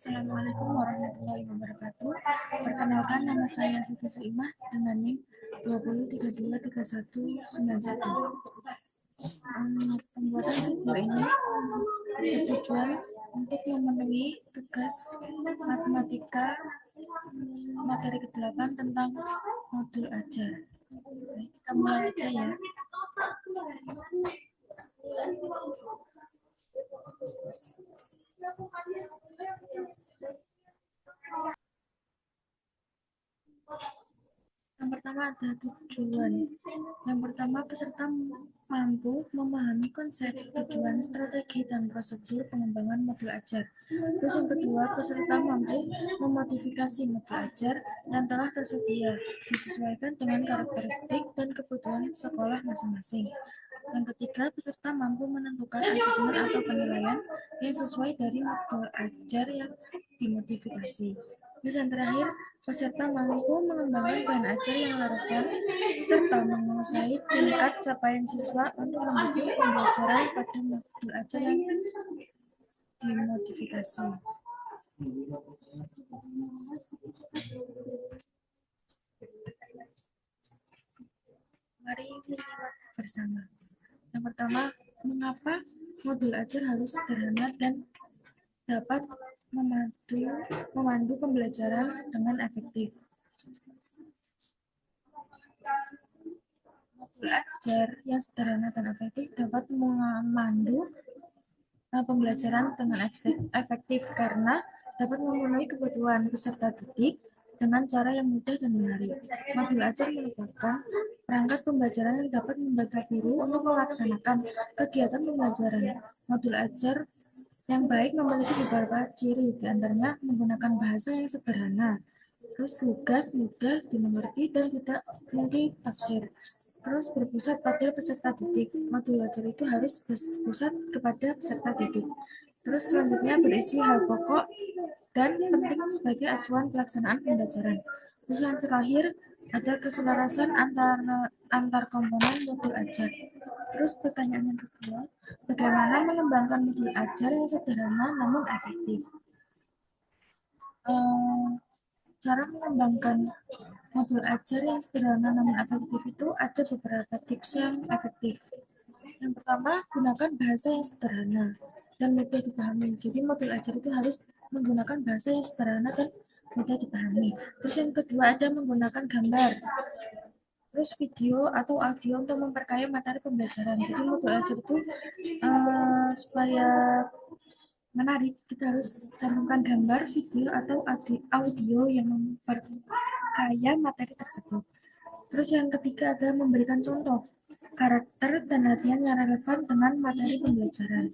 Assalamualaikum warahmatullahi wabarakatuh. Perkenalkan, nama saya Siti Suimah dengan NIM 20323191. Pembuatan video ini bertujuan untuk memenuhi tugas matematika materi ke-8 tentang modul ajar. Baik, kita mulai aja ya. Yang pertama ada tujuan. Yang pertama, peserta mampu memahami konsep, tujuan, strategi, dan prosedur pengembangan modul ajar. Terus yang kedua, peserta mampu memodifikasi modul ajar yang telah tersedia, disesuaikan dengan karakteristik dan kebutuhan sekolah masing-masing. Yang ketiga, peserta mampu menentukan asesmen atau penilaian yang sesuai dari modul ajar yang dimodifikasi. Terus yang terakhir, peserta mampu mengembangkan bahan ajar yang relevan serta menguasai tingkat capaian siswa untuk mendukung pembelajaran pada modul ajar yang dimodifikasi. Mari menyimak bersama. Yang pertama, mengapa modul ajar harus sederhana dan dapat memandu pembelajaran dengan efektif. Modul ajar yang sederhana dan efektif dapat memandu pembelajaran dengan efektif karena dapat memenuhi kebutuhan peserta didik dengan cara yang mudah dan menarik. Modul ajar merupakan perangkat pembelajaran yang dapat membantu guru untuk melaksanakan kegiatan pembelajaran. Modul ajar yang baik memiliki beberapa ciri, diantaranya menggunakan bahasa yang sederhana, terus lugas, mudah dimengerti, dan tidak multitafsir. Terus berpusat pada peserta didik. Modul ajar itu harus berpusat kepada peserta didik. Terus selanjutnya berisi hal pokok dan penting sebagai acuan pelaksanaan pembelajaran. Terus yang terakhir ada keselarasan antar komponen modul ajar. Terus pertanyaan yang kedua, bagaimana mengembangkan modul ajar yang sederhana namun efektif? Cara mengembangkan modul ajar yang sederhana namun efektif itu ada beberapa tips yang efektif. Yang pertama, gunakan bahasa yang sederhana dan mudah dipahami. Jadi modul ajar itu harus menggunakan bahasa yang sederhana dan mudah dipahami. Terus yang kedua ada menggunakan gambar. Terus video atau audio untuk memperkaya materi pembelajaran. Jadi modul ajar itu supaya menarik, kita harus cantumkan gambar, video, atau audio yang memperkaya materi tersebut. Terus yang ketiga ada memberikan contoh karakter dan latihan yang relevan dengan materi pembelajaran.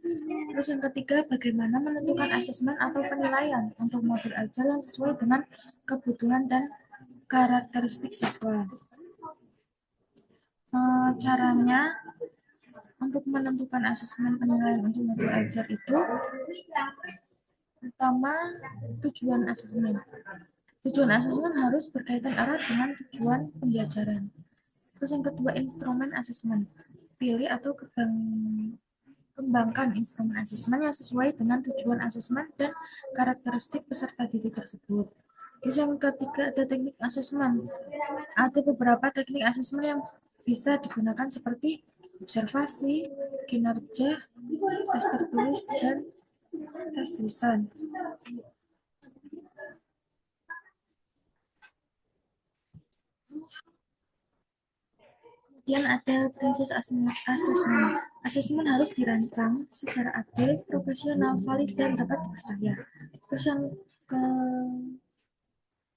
Terus yang ketiga, bagaimana menentukan asesmen atau penilaian untuk modul ajar yang sesuai dengan kebutuhan dan karakteristik siswa. Caranya untuk menentukan asesmen penilaian untuk modul ajar itu, pertama, tujuan asesmen. Tujuan asesmen harus berkaitan erat dengan tujuan pembelajaran. Terus yang kedua, instrumen asesmen. Pilih atau kembangkan instrumen asesmen yang sesuai dengan tujuan asesmen dan karakteristik peserta didik tersebut. Terus yang ketiga ada teknik asesmen. Ada beberapa teknik asesmen yang bisa digunakan seperti observasi, kinerja, tes tertulis, dan tes lisan. Kemudian ada prinsip asesmen. Asesmen harus dirancang secara adil, profesional, valid, dan dapat dipercaya. Terus yang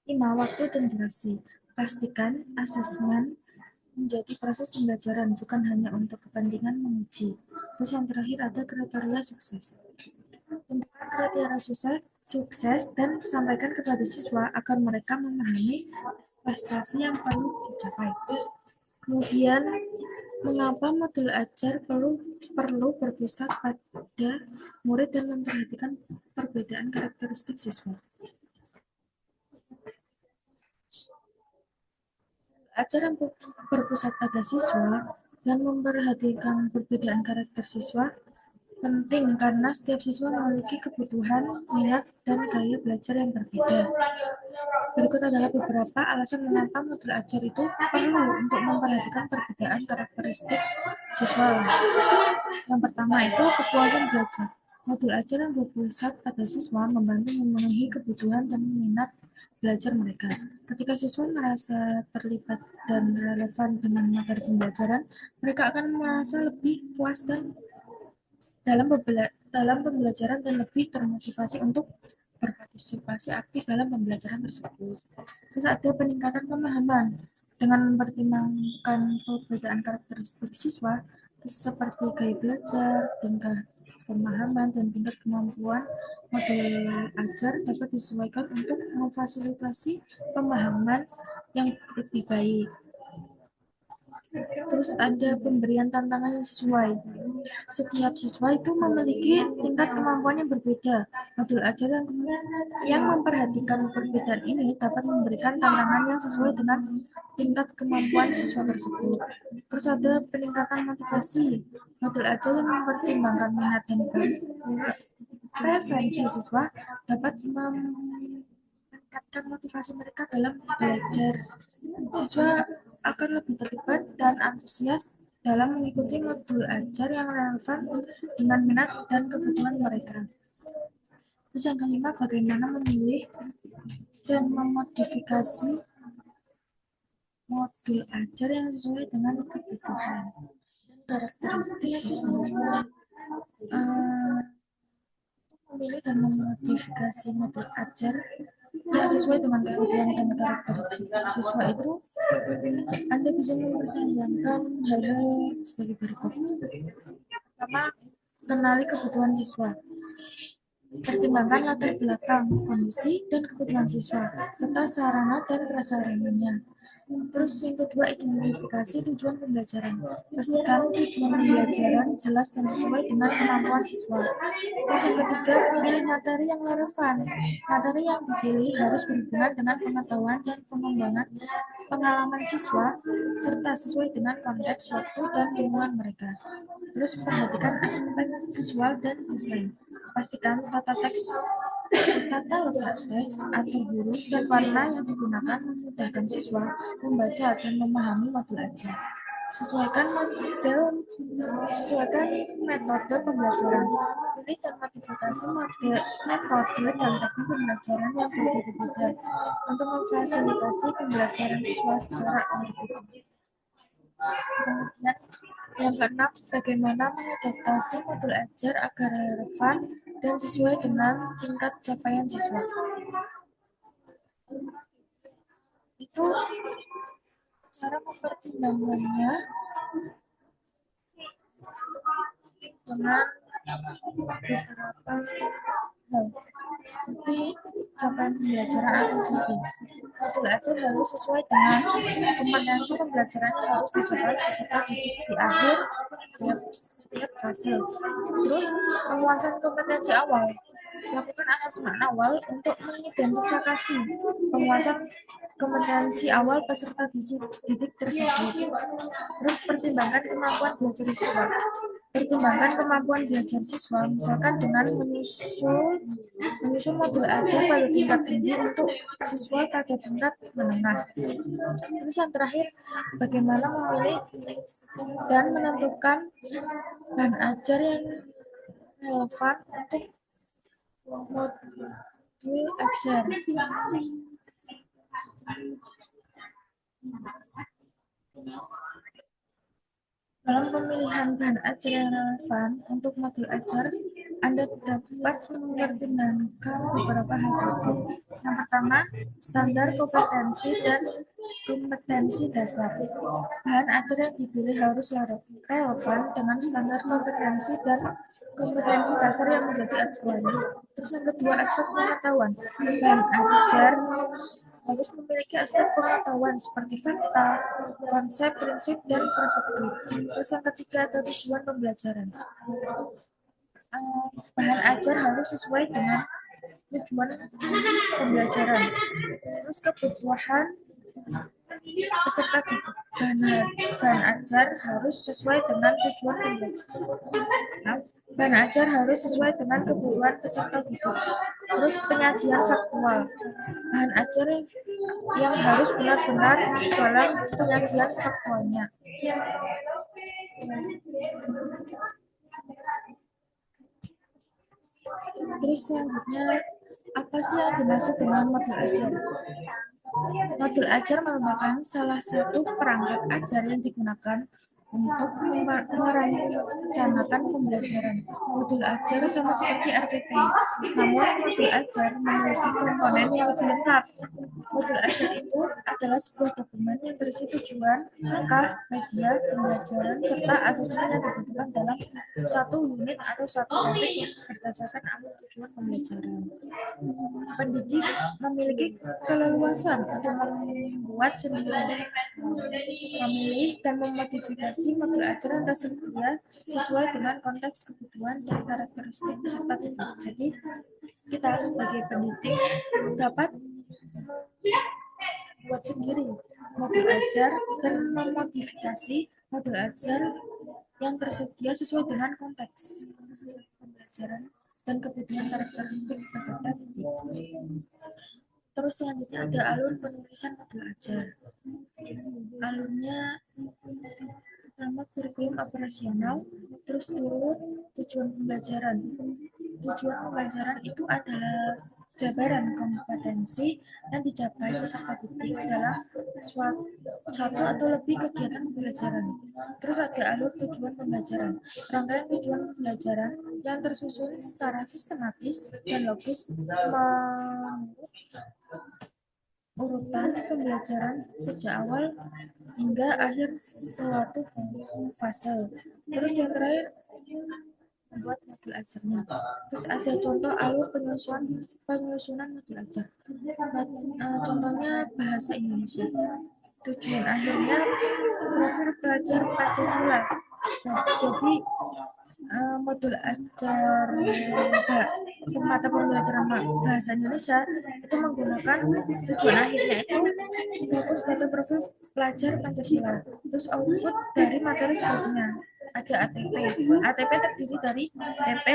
kelima, waktu dan durasi. Pastikan asesmen menjadi proses pembelajaran, bukan hanya untuk kepentingan menguji. Terus yang terakhir ada kriteria sukses. Tentukan kriteria sukses dan sampaikan kepada siswa agar mereka memahami prestasi yang perlu dicapai. Kemudian, mengapa modul ajar perlu berpusat pada murid dan memperhatikan perbedaan karakteristik siswa? Ajar yang berpusat pada siswa dan memperhatikan perbedaan karakter siswa penting karena setiap siswa memiliki kebutuhan, minat, dan gaya belajar yang berbeda. Berikut adalah beberapa alasan mengapa modul ajar itu perlu untuk memperhatikan perbedaan karakteristik siswa. Yang pertama itu kepuasan belajar. Modul ajar yang berpusat pada siswa membantu memenuhi kebutuhan dan minat belajar mereka. Ketika siswa merasa terlibat dan relevan dengan materi pembelajaran, mereka akan merasa lebih puas dan dalam pembelajaran dan lebih termotivasi untuk berpartisipasi aktif dalam pembelajaran tersebut. Terus ada peningkatan pemahaman dengan mempertimbangkan perbedaan karakteristik siswa seperti gaya belajar, tingkah pemahaman, dan tingkat kemampuan. Model ajar dapat disesuaikan untuk memfasilitasi pemahaman yang lebih baik. Terus ada pemberian tantangan yang sesuai. Setiap siswa itu memiliki tingkat kemampuan yang berbeda. Modul ajar yang memperhatikan perbedaan ini dapat memberikan tantangan yang sesuai dengan tingkat kemampuan siswa tersebut. Terus ada peningkatan motivasi. Modul ajar yang mempertimbangkan minat dan preferensi siswa dapat meningkatkan motivasi mereka dalam belajar. Siswa akan lebih terlibat dan antusias dalam mengikuti modul ajar yang relevan dengan minat dan kebutuhan mereka. Terus yang kelima, bagaimana memilih dan memodifikasi modul ajar yang sesuai dengan kebutuhan dan karakteristik siswa. Memilih dan memodifikasi modul ajar yang sesuai dengan kebutuhan dan karakteristik siswa itu Anda bisa mempertimbangkan hal-hal sebagai berikut. Pertama, kenali kebutuhan siswa. Pertimbangkan latar belakang, kondisi, dan kebutuhan siswa, serta sarana dan prasarananya. Terus yang kedua, identifikasi tujuan pembelajaran. Pastikan tujuan pembelajaran jelas dan sesuai dengan kemampuan siswa. Terus yang ketiga, pilih materi yang relevan. Materi yang dipilih harus berhubungan dengan pengetahuan dan pengembangan pengalaman siswa, serta sesuai dengan konteks waktu dan lingkungan mereka. Terus perhatikan aspek visual dan desain. Pastikan tata letak teks atau huruf dan warna yang digunakan memudahkan siswa membaca dan memahami modul ajar. Sesuaikan metode pembelajaran. Pilih dan modifikasi metode dan teknik pembelajaran yang berbeda-beda untuk memfasilitasi pembelajaran siswa secara individu. Kemudian yang keenam, bagaimana mengadaptasi modul ajar agar relevan dan sesuai dengan tingkat capaian siswa. Itu cara mempertimbangkannya dengan beberapa hal seperti capaian pembelajaran atau CP. Modul ajar harus sesuai dengan kompetensi pembelajaran yang harus dicapai beserta titik di akhir setiap fase. Terus penguasaan kompetensi awal. Lakukan asesmen awal untuk mengidentifikasi penguasaan kompetensi awal peserta didik tersebut. Terus pertimbangkan kemampuan belajar siswa. Pertimbangkan kemampuan belajar siswa, misalkan dengan menyusun modul ajar pada tingkat tinggi untuk siswa pada tingkat menengah. Terus yang terakhir, bagaimana memilih dan menentukan bahan ajar yang relevan untuk modul ajar. Dalam pemilihan bahan ajar yang relevan untuk modul ajar, Anda dapat mempertimbangkan beberapa hal berikut. Yang pertama, standar kompetensi dan kompetensi dasar. Bahan ajar yang dipilih harus relevan dengan standar kompetensi dan kompetensi dasar yang menjadi acuan. Terus yang kedua, aspek pengetahuan. Bahan ajar harus memiliki aspek pengetahuan seperti fakta, konsep, prinsip, dan prosedur. Terus yang ketiga ada tujuan pembelajaran. Bahan ajar harus sesuai dengan tujuan pembelajaran. Terus kebutuhan peserta didik. Bahan ajar harus sesuai dengan tujuan pembelajaran. Bahan ajar harus sesuai dengan kebutuhan peserta didik. Terus penyajian faktual. Bahan ajar yang harus benar-benar dalam penyajian faktualnya. Terus selanjutnya, apa sih yang dimaksud dengan modul ajar? Modul ajar merupakan salah satu perangkat ajar yang digunakan untuk merencanakan pembelajaran. Modul ajar sama seperti RPP, namun modul ajar memiliki komponen yang lebih lengkap. Modul ajar itu adalah sebuah dokumen yang berisi tujuan, langkah, media, pembelajaran, serta asesmen yang dibutuhkan dalam satu unit atau satu topik berdasarkan alur tujuan pembelajaran. Pendidik memiliki keleluasan untuk membuat sendiri, memilih dan memodifikasi modul ajaran tersedia sesuai dengan konteks kebutuhan dan karakteristik peserta didik. Jadi kita sebagai pendidik dapat buat sendiri modul ajar dan memodifikasi modul ajar yang tersedia sesuai dengan konteks pembelajaran dan kebutuhan karakteristik peserta didik. Terus selanjutnya ada alur penulisan modul ajar. Alurnya pertama kurikulum operasional, terus turun tujuan pembelajaran. Tujuan pembelajaran itu adalah jabaran kompetensi yang dicapai peserta didik dalam satu atau lebih kegiatan pembelajaran. Terus ada alur tujuan pembelajaran. Rangkaian tujuan pembelajaran yang tersusun secara sistematis dan logis menurut urutan pembelajaran sejak awal hingga akhir suatu fase. Terus yang terakhir membuat modul ajarnya. Terus ada contoh alur penyusunan modul ajar. Contohnya bahasa Indonesia. Tujuan akhirnya profil pelajar Pancasila. Nah, jadi modul ajar mata pembelajaran bahasa Indonesia itu menggunakan tujuan akhirnya itu fokus pada profil pelajar Pancasila. Terus output dari materi sebelumnya ada ATP. ATP terdiri dari TP,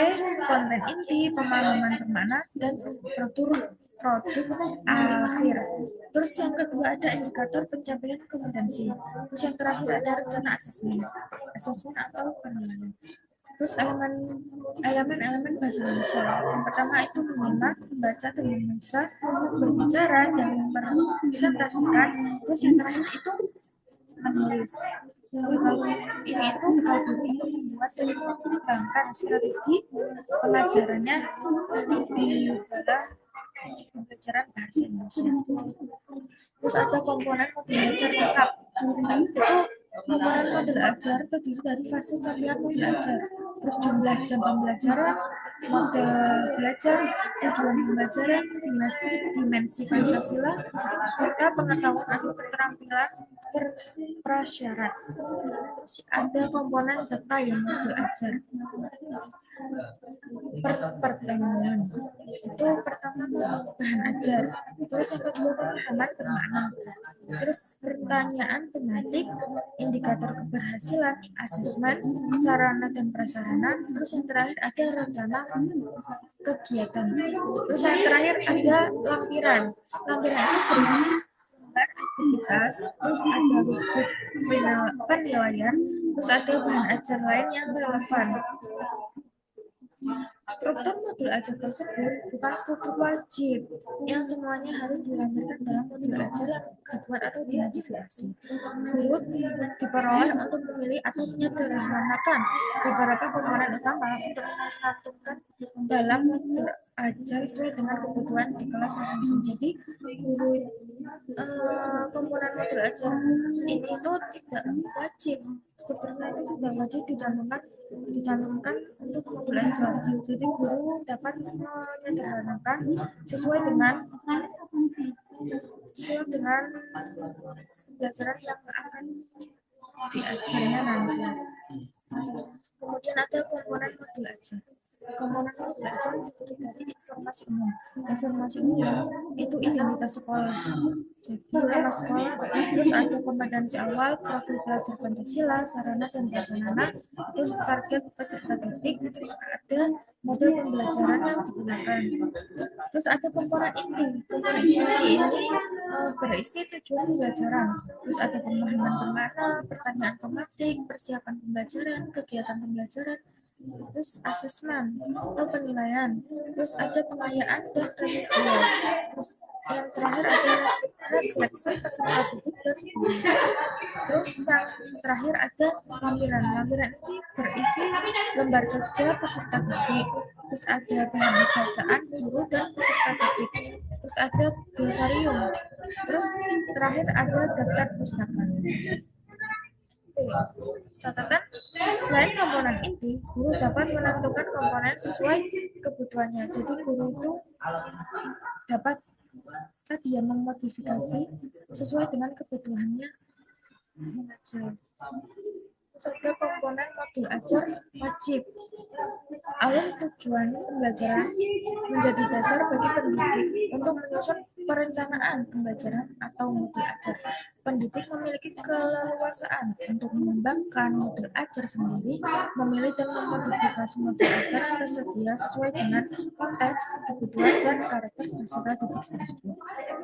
konten inti, pemahaman bermakna, dan produk akhir. Terus yang kedua ada indikator pencapaian kompetensi. Terus yang terakhir ada rencana asesmen atau penilaian. Terus elemen bahasa Indonesia. Yang pertama itu menyimak, membaca, dan membaca, berbicara, dan mempresentasikan. Terus yang terakhir itu menulis. Ini itu untuk membuat dan mengembangkan strategi pengajarannya di dalam pembelajaran bahasa Indonesia. Terus ada komponen modul ajar lengkap. Itu komponen modul ajar terdiri dari fase capaian modul ajar, terus jumlah jam pembelajaran, model belajar, tujuan pembelajaran, dimensi Pancasila, serta pengetahuan atau keterampilan prasyarat. Terus ada komponen detail modul ajar. Pertemuan itu pertama bahan ajar, terus yang kedua pemahaman bermakna, terus pertanyaan tematik, indikator keberhasilan, asesmen, sarana dan prasarana, terus yang terakhir ada rencana kegiatan, terus yang terakhir ada lampiran itu berisi aktivitas, terus ada rubrik penilaian, terus ada bahan ajar lain yang relevan. Struktur modul ajar tersebut bukan struktur wajib yang semuanya harus dilampirkan dalam modul ajar yang dibuat atau dimodifikasi. Guru diperoleh untuk memilih atau menyederhanakan beberapa komponen utama untuk mencantumkan dalam modul ajar sesuai dengan kebutuhan di kelas masing-masing. Jadi guru komponen modul ajar ini itu tidak wajib, strukturnya itu tidak wajib dicantumkan untuk modul ajar. Jadi guru dapat menyederhanakan sesuai dengan pelajaran yang akan diajarnya nanti. Kemudian ada komponen modul ajar. komponen belajar terdiri dari informasi umum. Informasi umum itu identitas sekolah. Jadi nama sekolah, terus ada kompetensi awal, profil pelajar Pancasila, sarana dan prasarana, terus target peserta didik, terus ada model pembelajaran yang digunakan. Terus ada komponen inti. Komponen inti ini berisi tujuan pembelajaran. Terus ada pemahaman bermakna, pertanyaan tematik, persiapan pembelajaran, kegiatan pembelajaran, terus asesmen atau penilaian, terus ada pengayaan dan remedial, terus yang terakhir ada refleksi peserta didik dan guru. Terus yang terakhir ada lampiran. Lampiran ini berisi lembar kerja peserta didik, terus ada bahan bacaan guru dan peserta didik, terus ada glosarium, terus terakhir ada daftar pustaka. Catatan, selain komponen inti, guru dapat menentukan komponen sesuai kebutuhannya. Jadi guru itu dapat tadi ya memodifikasi sesuai dengan kebutuhannya mengajar. Terus ada komponen modul ajar wajib. Alur tujuan pembelajaran menjadi dasar bagi pendidik untuk menyusun perencanaan pembelajaran atau modul ajar. Pendidik memiliki keleluasaan untuk mengembangkan modul ajar sendiri, memilih dan memodifikasi modul ajar yang tersedia sesuai dengan konteks, kebutuhan, dan karakter peserta didik tersebut.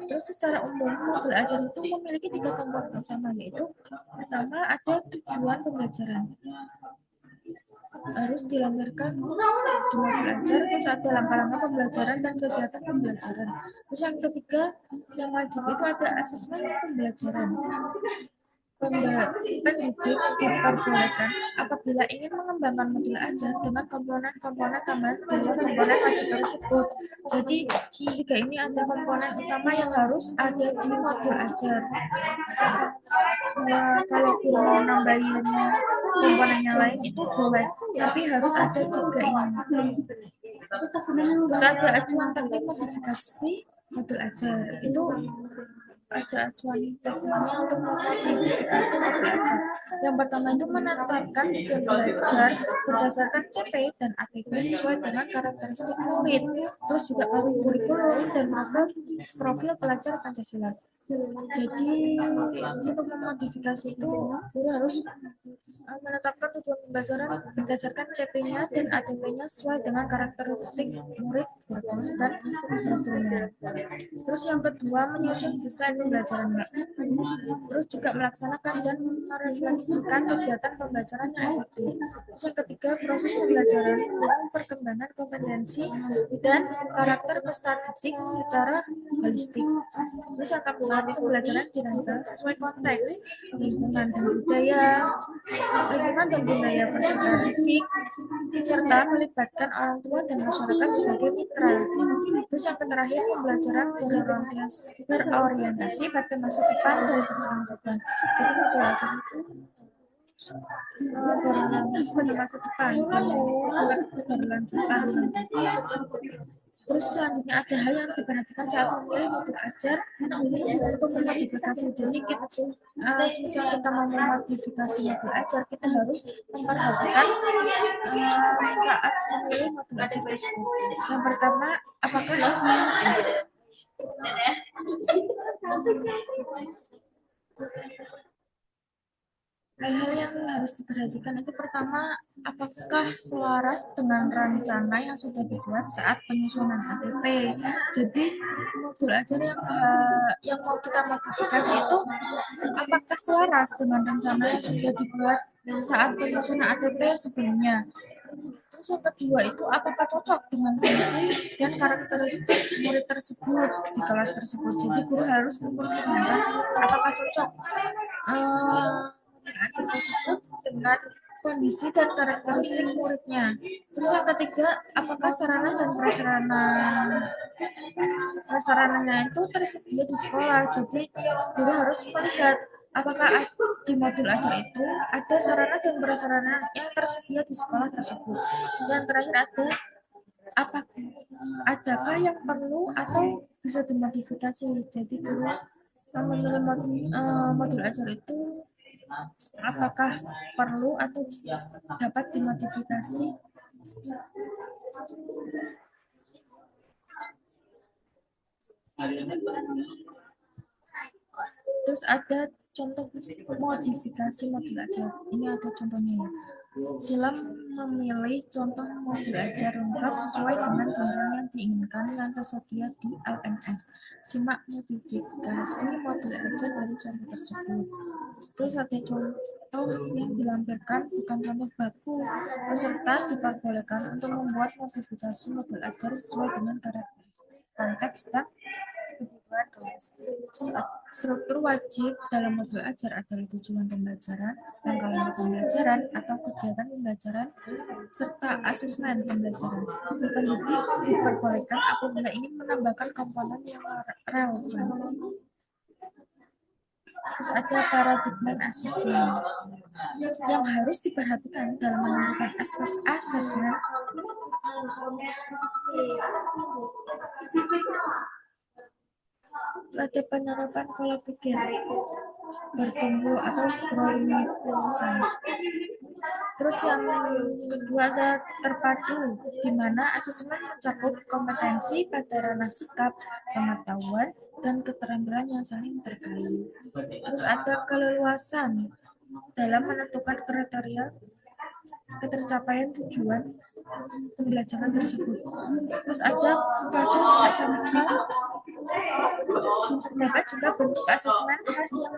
Terus secara umum, modul ajar itu memiliki 3 komponen utama, yaitu pertama ada tujuan pembelajaran. Harus dilampirkan di modul ajar, terus ada langkah-langkah pembelajaran dan kegiatan pembelajaran. Terus yang ketiga, yang wajib itu ada asesmen pembelajaran. Pendidik diperbolehkan apabila ingin mengembangkan modul ajar dengan komponen-komponen tambahan di luar komponen wajib tersebut. Jadi tiga ini ada komponen utama yang harus ada di modul ajar. Kalau mau nambahin komponen yang lain itu boleh, tapi harus ada tiga ini. Terus ada acuan teknik modifikasi modul ajar. Itu ada acuan tekniknya untuk modifikasi modul ajar. Yang pertama itu menetapkan tujuan belajar berdasarkan CP dan ATP sesuai dengan karakteristik murid. Terus juga kurikulum dan profil pelajar Pancasila. Jadi untuk memodifikasi itu guru harus menetapkan tujuan pembelajaran berdasarkan CP-nya dan ATP-nya sesuai dengan karakteristik murid, kurikulum, dan profilnya. Terus yang kedua, menyusun desain pembelajaran. Terus juga melaksanakan dan merefleksikan kegiatan pembelajaran yang efektif. Terus yang ketiga, proses pembelajaran mendukung perkembangan kompetensi dan karakter peserta didik secara holistik. Terus yang keempat, pembelajaran dirancang sesuai konteks lingkungan dan budaya peserta didik, serta melibatkan orang tua dan masyarakat sebagai mitra. Terus yang terakhir, pembelajaran berorientasi pada masa depan dan berkelanjutan. Jadi pembelajaran itu berorientasi pada masa depan dan berkelanjutan. Terus selanjutnya ada hal yang diperhatikan saat memilih modul ajar untuk memodifikasi. Jadi misal kita mau memodifikasi modul ajar, kita harus memperhatikan saat memilih modul ajar tersebut. Yang pertama, apakah hal-hal yang harus diperhatikan itu pertama, apakah selaras dengan rencana yang sudah dibuat saat penyusunan ATP. Jadi modul ajar yang mau kita modifikasi itu apakah selaras dengan rencana yang sudah dibuat saat penyusunan ATP sebelumnya. Terus yang kedua itu apakah cocok dengan kondisi dan karakteristik murid tersebut di kelas tersebut. Jadi guru harus mempertimbangkan apakah cocok ajar tersebut dengan kondisi dan karakteristik muridnya. Terus yang ketiga, apakah sarana dan prasarananya itu tersedia di sekolah. Jadi guru harus melihat apakah di modul ajar itu ada sarana dan prasarana yang tersedia di sekolah tersebut. Yang terakhir ada adakah yang perlu atau bisa dimodifikasi. Jadi guru memilih modul ajar itu apakah perlu atau dapat dimodifikasi. Terus ada contoh modifikasi modul ajar. Ini ada contohnya. Sila memilih contoh modul ajar lengkap sesuai dengan jenjang yang diinginkan yang tersedia di LMS. Simak modifikasi modul ajar dari contoh tersebut. Terus ada contoh yang dilampirkan bukan contoh baku. Peserta diperbolehkan untuk membuat modifikasi modul ajar sesuai dengan konteks dan kebutuhan kelas. Struktur wajib dalam modul ajar adalah tujuan pembelajaran, rangkaian pembelajaran atau kegiatan pembelajaran, serta asesmen pembelajaran. Pendidik diperbolehkan apabila ingin menambahkan komponen yang relevan. Terus ada paradigma asesmen yang harus diperhatikan dalam menentukan asesmen. Ada penerapan pola pikir bertumbuh atau growing mindset. Terus yang kedua ada terpadu, di mana asesmen mencakup kompetensi pada ranah sikap, pengetahuan, dan keterampilan yang saling terkait. Terus ada keleluasan dalam menentukan kriteria ketercapaian tujuan pembelajaran tersebut. Terus ada kasus SMK. Terdapat juga bentuk asesmen khas yang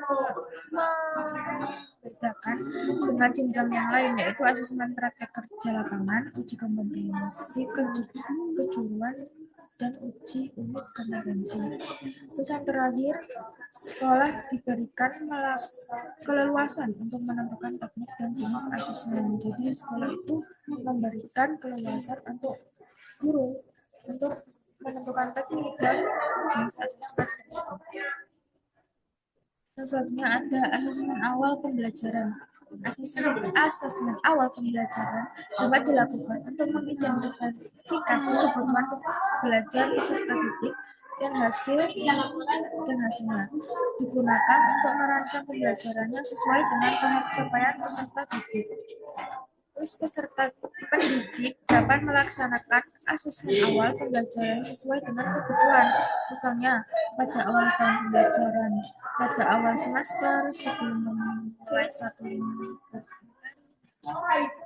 membedakan dengan jenjang yang lain, yaitu asesmen praktek kerja lapangan, uji kompetensi, kejuruan, dan uji unit kompetensi. Terus yang terakhir, sekolah diberikan keleluasan untuk menentukan teknik dan jenis asesmen. Jadi sekolah itu memberikan keleluasan untuk guru untuk menentukan teknik dan jenis asesmen tersebut. Dan selanjutnya ada asesmen awal pembelajaran. Asesmen awal pembelajaran dapat dilakukan untuk mengidentifikasi kebutuhan belajar peserta didik dan hasilnya digunakan untuk merancang pembelajarannya sesuai dengan tahap capaian peserta didik. Terus peserta pendidik dapat melaksanakan asesmen awal pembelajaran sesuai dengan kebutuhan. Misalnya, pada awal tahun pembelajaran, pada awal semester, sebelum memulai satu minggu,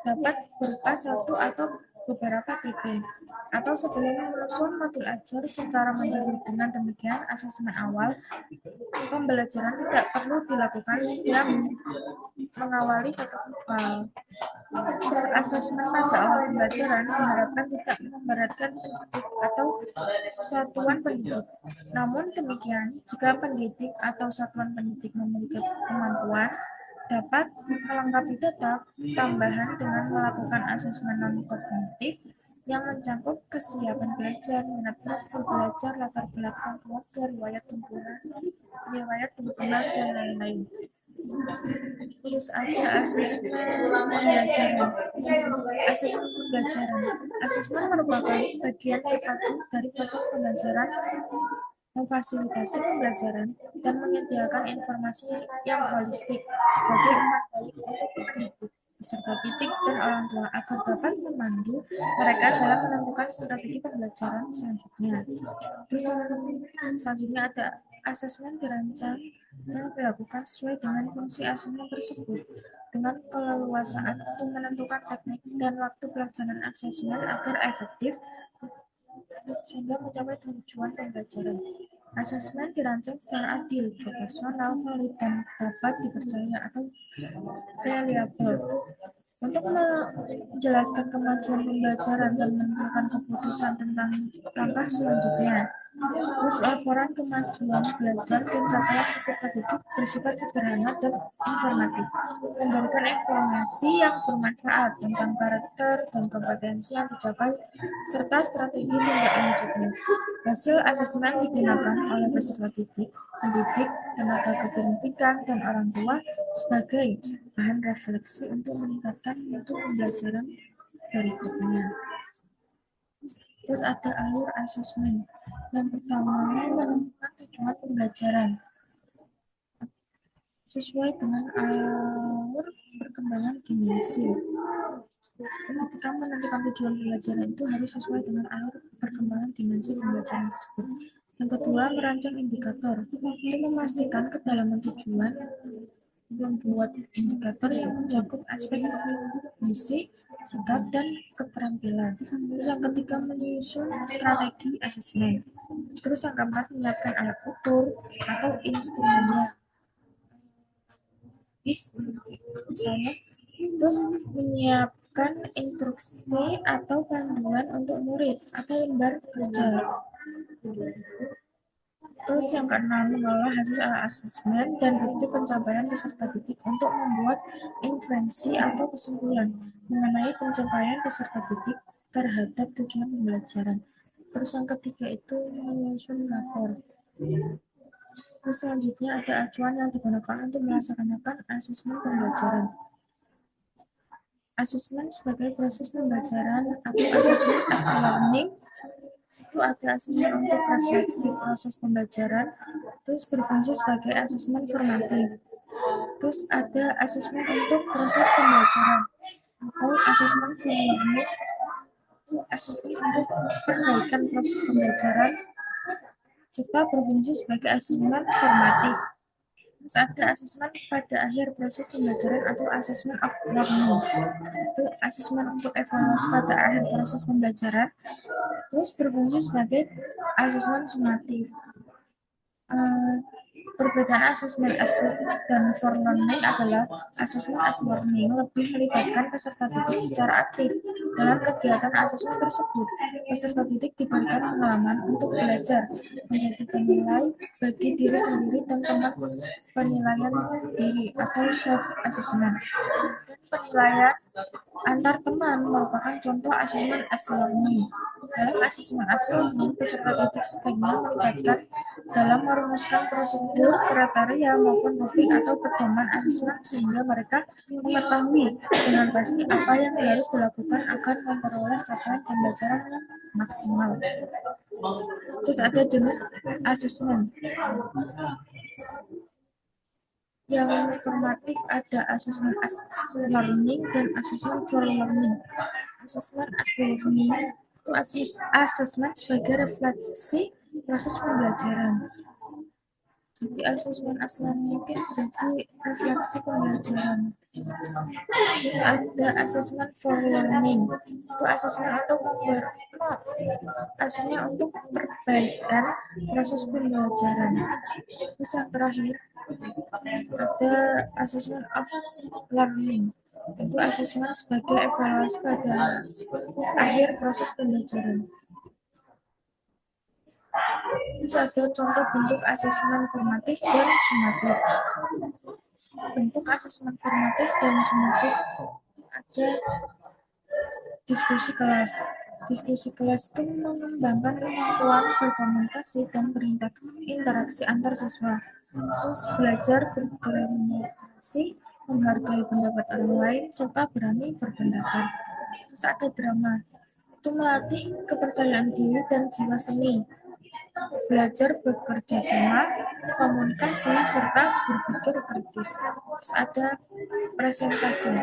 dapat berupa satu atau beberapa TP, atau sebelum menyusun modul ajar secara mandiri. Dengan demikian, asesmen awal pembelajaran tidak perlu dilakukan setelah mengawali tatap muka. Asesmen pada awal pembelajaran diharapkan tidak memberatkan pendidik atau satuan pendidik. Namun demikian, jika pendidik atau satuan pendidik memiliki kemampuan, dapat melengkapi data tambahan dengan melakukan asesmen non-kognitif yang mencakup kesiapan belajar, minat profil belajar, latar belakang keluarga, riwayat tumbuh dan lain-lain. Terus ada asesmen pembelajaran. Asesmen pembelajaran. Asesmen merupakan bagian terpadu dari proses pembelajaran, memfasilitasi pembelajaran, dan menyediakan informasi yang holistik sebagai umpan balik untuk pendidik, peserta didik, dan orang tua agar dapat memandu mereka dalam menentukan strategi pembelajaran selanjutnya. Terus selanjutnya ada asesmen dirancang dan dilakukan sesuai dengan fungsi asesmen tersebut dengan keleluasaan untuk menentukan teknik dan waktu pelaksanaan asesmen agar efektif sehingga mencapai tujuan pembelajaran. Asesmen dirancang secara adil, proporsional, valid, dan dapat dipercaya atau reliable untuk menjelaskan kemajuan pembelajaran dan menentukan keputusan tentang langkah selanjutnya. Terus laporan kemajuan belajar dan capaian peserta didik bersifat sederhana dan informatif, memberikan informasi yang bermanfaat tentang karakter dan kompetensi yang dicapai serta strategi tindak lanjutnya. Hasil asesmen digunakan oleh peserta didik, pendidik, tenaga kependidikan, dan orang tua sebagai bahan refleksi untuk meningkatkan mutu pembelajaran berikutnya. Terus ada alur asesmen. Yang pertama, menentukan tujuan pembelajaran sesuai dengan alur perkembangan dimensi. Ketika menentukan tujuan pembelajaran itu harus sesuai dengan alur perkembangan dimensi pembelajaran tersebut. Yang kedua, merancang indikator. Itu memastikan kedalaman tujuan, membuat indikator yang mencakup aspek kognisi, sikap, dan keterampilan. Terus yang ketiga, menyusun strategi asesmen. Terus yang keempat, menyiapkan alat ukur atau instrumennya. Misalnya, terus menyiapkan instruksi atau panduan untuk murid atau lembar kerja. Terus yang keenam, mengolah hasil asesmen dan bukti pencapaian peserta didik untuk membuat inferensi atau kesimpulan mengenai pencapaian peserta didik terhadap tujuan pembelajaran. Terus yang ketiga itu menyusun rapor. Terus selanjutnya ada acuan yang digunakan untuk melaksanakan asesmen pembelajaran. Asesmen sebagai proses pembelajaran atau asesmen as learning itu ada asesmen untuk refleksi proses pembelajaran, terus berfungsi sebagai asesmen formatif. Terus ada asesmen untuk proses pembelajaran atau asesmen for learning, itu asesmen untuk perbaikan proses pembelajaran serta berfungsi sebagai asesmen formatif. Terus ada asesmen pada akhir proses pembelajaran atau asesmen of learning. Itu asesmen untuk evaluasi pada akhir proses pembelajaran. Terus berfungsi sebagai asesmen sumatif. Perbedaan asesmen as dan for learning adalah asesmen as learning lebih melibatkan peserta didik secara aktif dalam kegiatan asesmen tersebut. Peserta didik diberikan pengalaman untuk belajar menjadi penilai bagi diri sendiri dan teman penilaian diri atau self assessment. Penilaian antar teman merupakan contoh asesmen as learning. Dalam asesmen as learning, peserta didik sebaiknya melibatkan dalam merumuskan prosedur, kriteria, maupun topik atau pedoman asesmen sehingga mereka mengetahui dengan pasti apa yang harus dilakukan agar memperoleh capaian pembelajaran yang maksimal. Terus ada jenis asesmen. Yang formatif ada asesmen as learning dan asesmen for learning. Asesmen as learning itu asesmen sebagai refleksi proses pembelajaran. Jadi asesmen as learning itu berarti refleksi pembelajaran. Terus ada asesmen for learning, itu asesmen untuk perbaikan proses pembelajaran. Terus yang terakhir ada asesmen of learning, itu asesmen sebagai evaluasi pada akhir proses pembelajaran. Terus ada contoh bentuk asesmen formatif dan sumatif. Bentuk asesmen formatif dan sumatif ada diskusi kelas. Diskusi kelas itu mengembangkan kemampuan berkomunikasi dan berinteraksi antar siswa. Terus belajar berkomunikasi, menghargai pendapat orang lain, serta berani berpendapat. Terus ada drama, itu melatih kepercayaan diri dan jiwa seni. Belajar bekerja sama, komunikasi, serta berpikir kritis. Terus ada presentasi,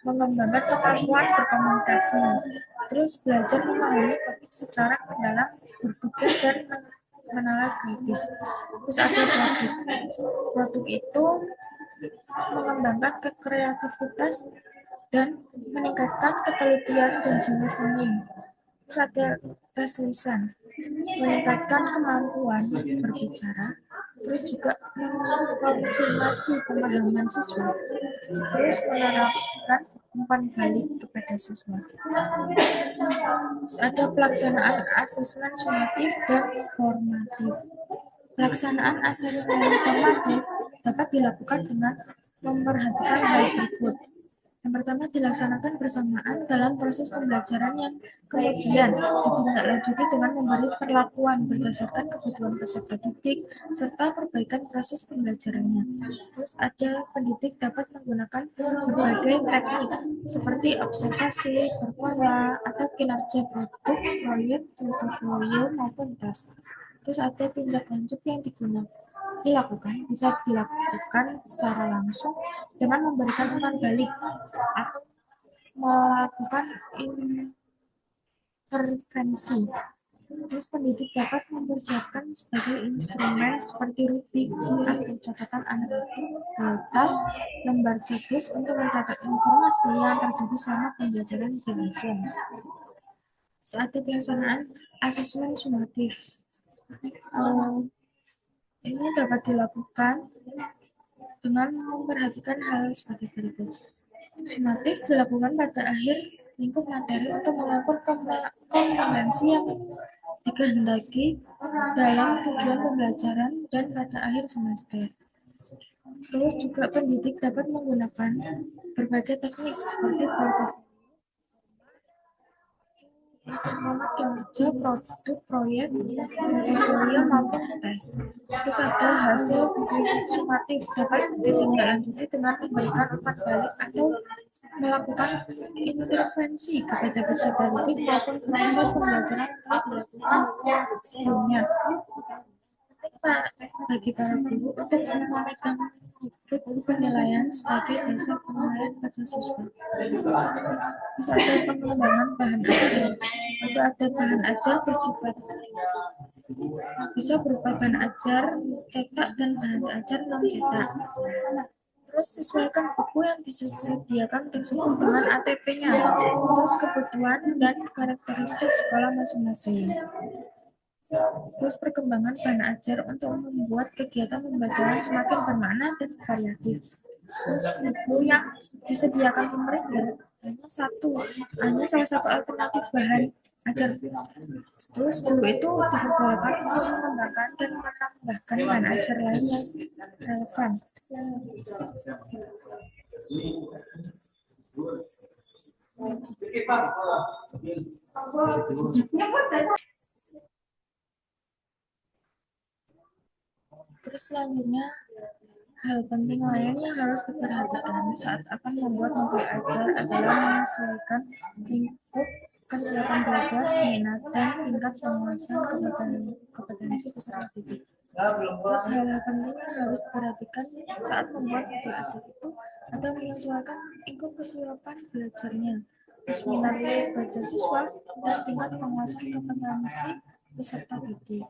mengembangkan kemampuan berkomunikasi. Terus belajar memahami topik secara mendalam, berpikir dan menalar kritis. Terus ada produk. Produk itu mengembangkan kreativitas dan meningkatkan ketelitian dan jiwa seni. Terus ada tes lisan, meningkatkan kemampuan berbicara, terus juga mengkonfirmasi pemahaman siswa, terus menerapkan umpan balik kepada siswa. Terus ada pelaksanaan asesmen sumatif dan formatif. Pelaksanaan asesmen formatif dapat dilakukan dengan memperhatikan hal berikut. Yang pertama, dilaksanakan bersamaan dalam proses pembelajaran yang kemudian ditindaklanjuti dengan memberi perlakuan berdasarkan kebutuhan peserta didik serta perbaikan proses pembelajarannya. Terus ada pendidik dapat menggunakan berbagai teknik seperti observasi, performa, atau kinerja produk, proyek, portofolio, maupun tes. Terus ada tindak lanjut yang bisa dilakukan secara langsung dengan memberikan umpan balik atau melakukan intervensi. Terus pendidik dapat mempersiapkan sebagai instrumen seperti rubrik atau catatan analitik, data, lembar checklist untuk mencatat informasi yang terjadi selama pembelajaran berlangsung. Saat pelaksanaan asesmen sumatif, ini dapat dilakukan dengan memperhatikan hal sebagai berikut. Sumatif dilakukan pada akhir lingkup materi untuk mengukur kompetensi yang dikehendaki dalam tujuan pembelajaran dan pada akhir semester. Terus juga pendidik dapat menggunakan berbagai teknik seperti format kinerja, produk, proyek, portfolio maupun tes. Terus ada hasil sumatif dapat ditindaklanjuti dengan memberikan umpan balik atau melakukan intervensi kepada peserta didik maupun proses pembelajaran telah dilakukan sebelumnya. Bagi para guru untuk memegang buku penilaian sebagai dasar penilaian pada siswa. Bisa ada pengembangan bahan ajar. Itu ada bahan ajar bersifat bisa berupa bahan ajar cetak dan bahan ajar non cetak. Terus sesuaikan buku yang disediakan tersebut dengan ATP-nya, terus kebutuhan dan karakteristik sekolah masing-masing. Terus perkembangan bahan ajar untuk membuat kegiatan pembelajaran semakin bermakna dan variatif. Terus buku yang disediakan pemerintah hanya salah satu alternatif bahan ajar. Terus guru itu diperbolehkan untuk mengembangkan dan menambahkan bahan ajar lain yang relevan. Terus selanjutnya, hal penting lain yang harus diperhatikan saat akan membuat modul ajar adalah menyesuaikan lingkup kesiapan belajar, minat, dan tingkat penguasaan kompetensi peserta didik. Terus hal-hal penting yang harus diperhatikan saat membuat modul ajar itu ada menyesuaikan lingkup kesiapan belajarnya, terus minat belajar siswa, dan tingkat penguasaan kompetensi peserta didik.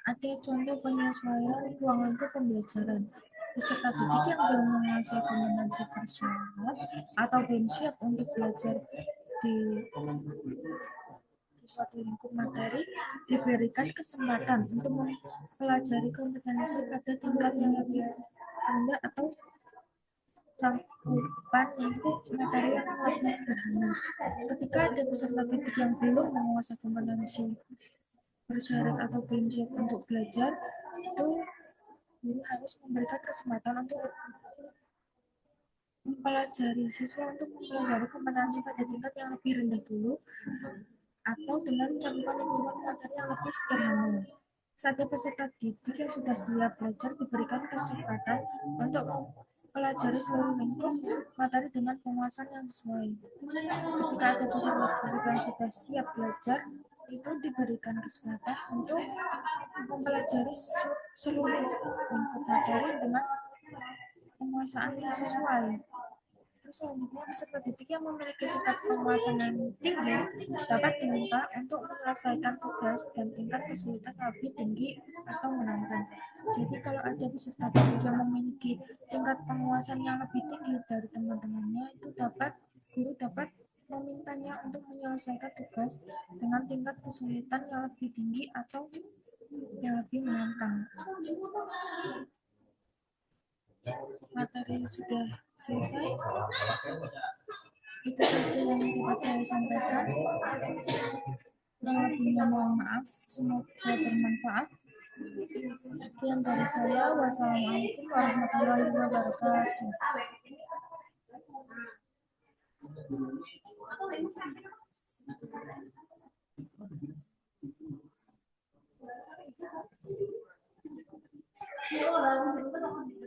Ada contoh penyesuaian ruang lingkup pembelajaran. Peserta didik yang belum menguasai kompetensi bersyarat atau belum siap untuk belajar di suatu lingkup materi diberikan kesempatan untuk mempelajari kompetensi pada tingkat yang lebih rendah atau cakupan lingkup materi yang lebih sederhana. Ketika ada peserta didik yang belum menguasai kompetensi bersyarat atau belum siap untuk belajar, itu guru harus memberikan kesempatan untuk mempelajari siswa untuk mempelajari kompetensi pada tingkat yang lebih rendah dulu atau dengan cakupan lingkungan materi yang lebih sederhana. Saat peserta didik yang sudah siap belajar diberikan kesempatan untuk mempelajari seluruh lingkup materi dengan penguasaan yang sesuai. Ketika ada peserta didik yang sudah siap belajar, itu diberikan kesempatan untuk mempelajari seluruh lingkup materi dengan penguasaan yang sesuai. Terus selanjutnya peserta didik yang memiliki tingkat penguasaan yang tinggi dapat diminta untuk menyelesaikan tugas dan tingkat kesulitan lebih tinggi atau menantang. Jadi kalau ada peserta didik yang memiliki tingkat penguasaan yang lebih tinggi dari teman-temannya, itu guru dapat memintanya untuk menyelesaikan tugas dengan tingkat kesulitan yang lebih tinggi atau yang lebih menantang. Materi sudah selesai. Itu saja yang dapat saya sampaikan. Kurang lebihnya mohon maaf. Semoga bermanfaat. Sekian dari saya. Wassalamualaikum warahmatullahi wabarakatuh.